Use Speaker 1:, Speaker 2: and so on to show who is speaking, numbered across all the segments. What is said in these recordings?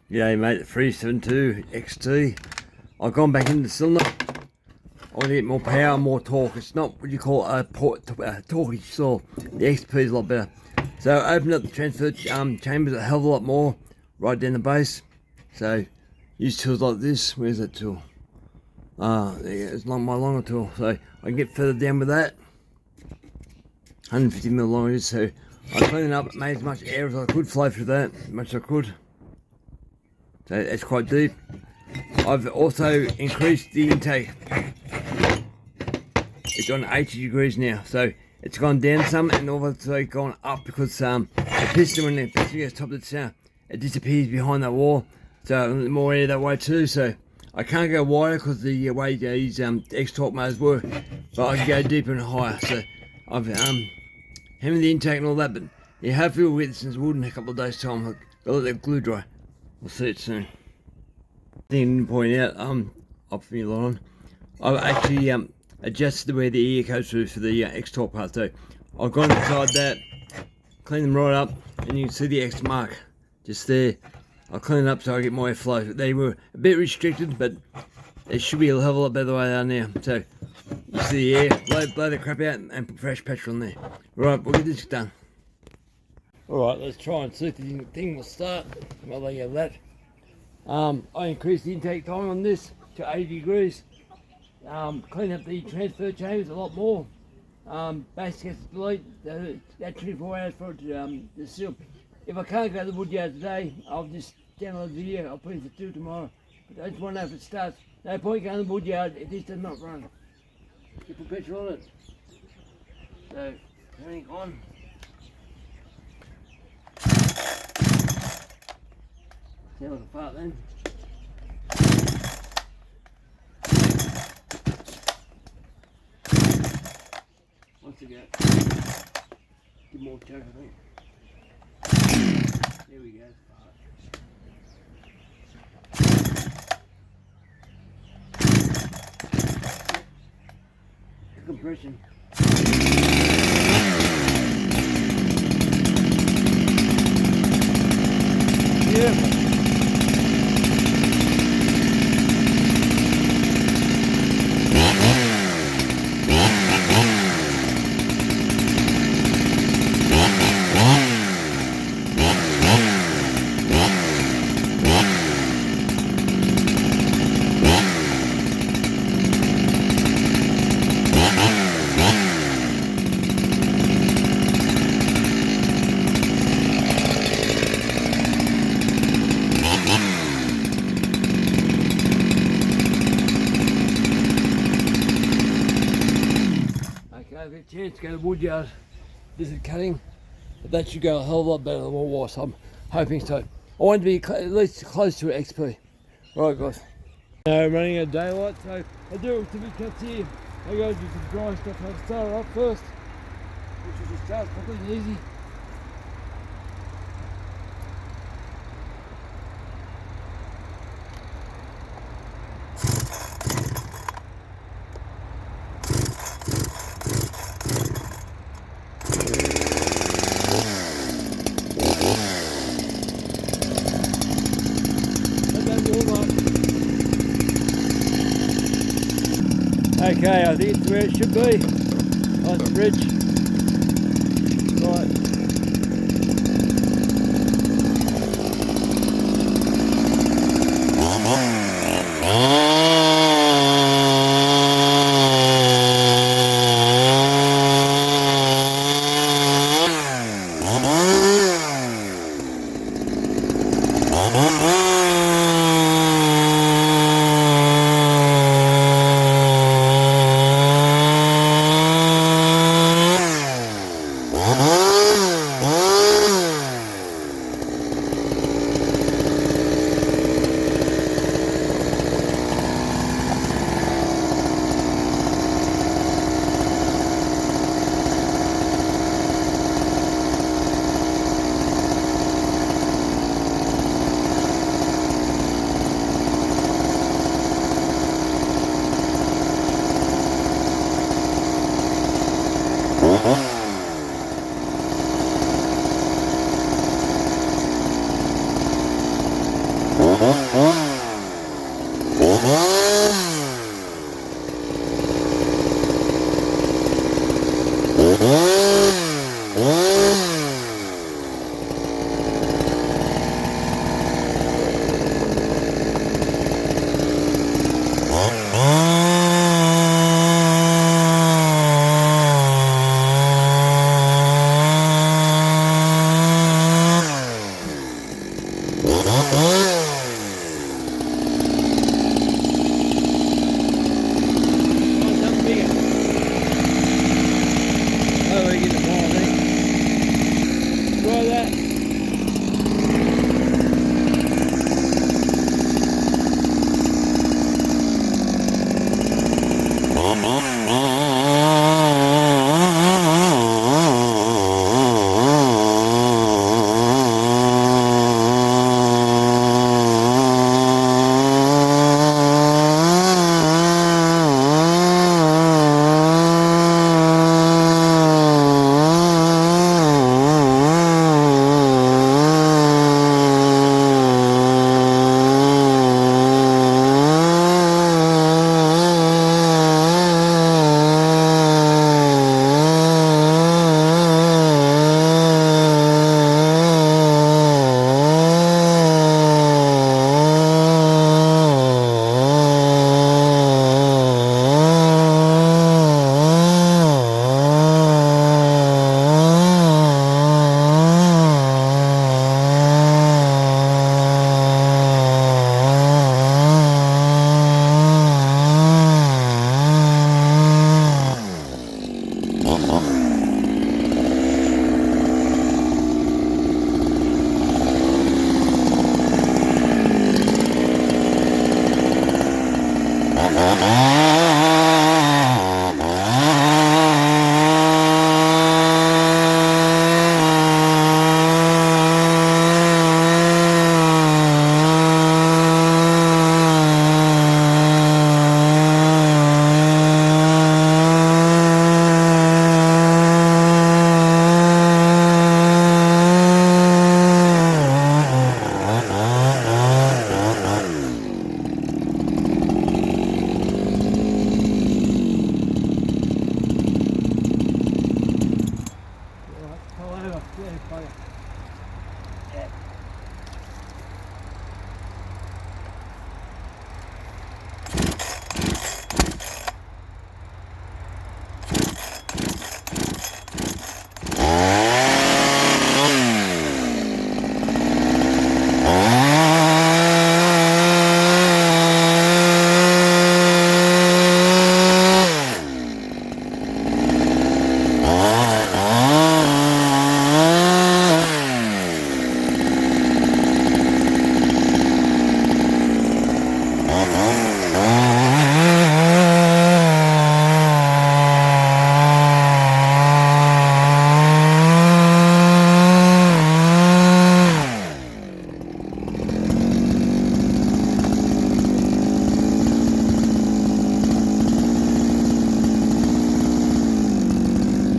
Speaker 1: Yeah, mate, the 372XT. I've gone back into the cylinder. I want to get more power, more torque. It's not what you call a torque saw. The XP is a lot better. So I opened up the transfer chambers a hell of a lot more, right down the base. So use tools like this. Where's that tool? It's not my longer tool. So I can get further down with that. 150mm long it is. So I cleaned it up, made as much air as I could flow through that, as much as I could. So it's quite deep. I've also increased the intake. It's on 80 degrees now, so it's gone down some and also gone up because the piston, when the piston gets top of the sound, it disappears behind that wall. So more air that way too. So I can't go wider because the way these X-torque motors work, but I can go deeper and higher. So I've hammered the intake and all that, but yeah, hopefully we'll get this in wood in a couple of days' time. I'll let that glue dry. We'll see it soon. Thing to point out, I'll put your light on. I've actually adjusted the way the ear goes through for the X-torque part. So I've gone inside that, cleaned them right up, and you can see the X mark just there. I'll clean it up so I get more airflow. They were a bit restricted, but it should be a hell of a lot better the way they are now. So you see the air, blow the crap out and put fresh petrol in there. Right, we'll get this done. Alright, let's try and see if the thing will start. While they have that. I increased the intake time on this to 80 degrees. Clean up the transfer chambers a lot more. Base gets delete, that 24 hours for it to seal. If I can't go to the woodyard today, I'll just download the video, I'll put it for 2 tomorrow. But I just want to know if it starts. No point going to the woodyard if this does not run. You put petrol on it. So, turning on. Sound like a fart then. Once again, give more choke, I think. There we go. Compression. Yeah. I've got a chance to go to the woodyard. This is cutting, but that should go a hell of a lot better than what it was. I'm hoping so. I want to be at least close to XP. Alright guys. Now I'm running out of daylight, so I do it with 2 big cuts here. I go do some dry stuff. I'll start it up first, which is just starts quickly and easy. Okay, I think it's where it should be. Nice and rich. Right.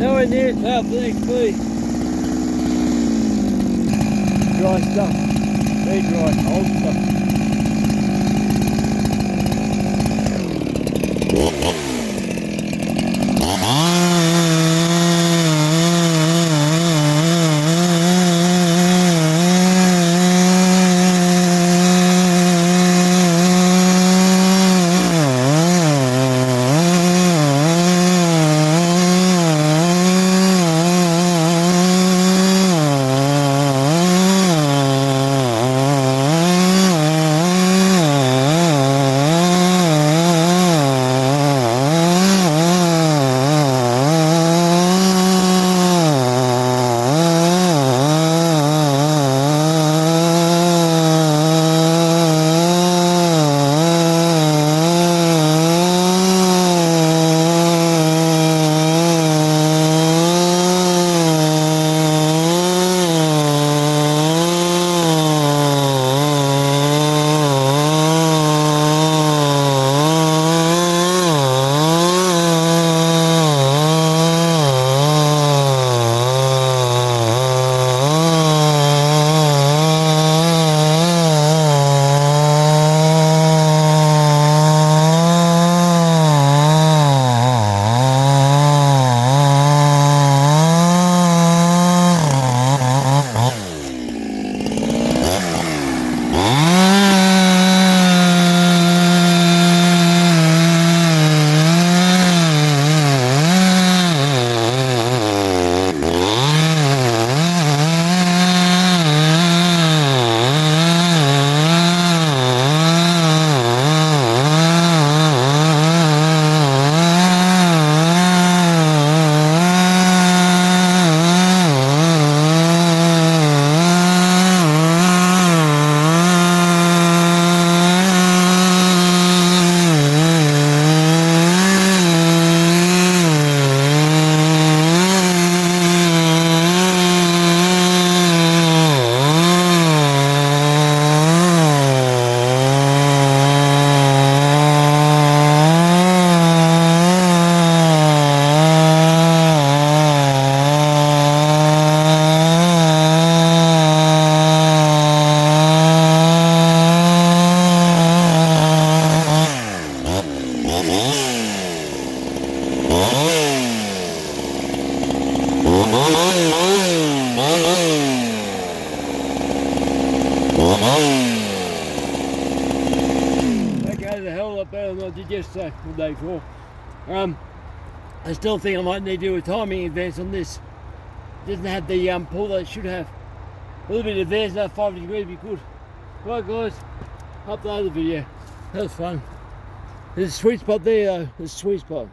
Speaker 1: Nowhere near Farmertec XT. Dry stuff. Very dry, old stuff. yesterday or the day before. I still think I might need to do a timing advance on this. It doesn't have the pull that it should have. A little bit of advance, another 5 degrees would be good. Right guys, upload the video. That was fun. There's a sweet spot there though, there's a sweet spot.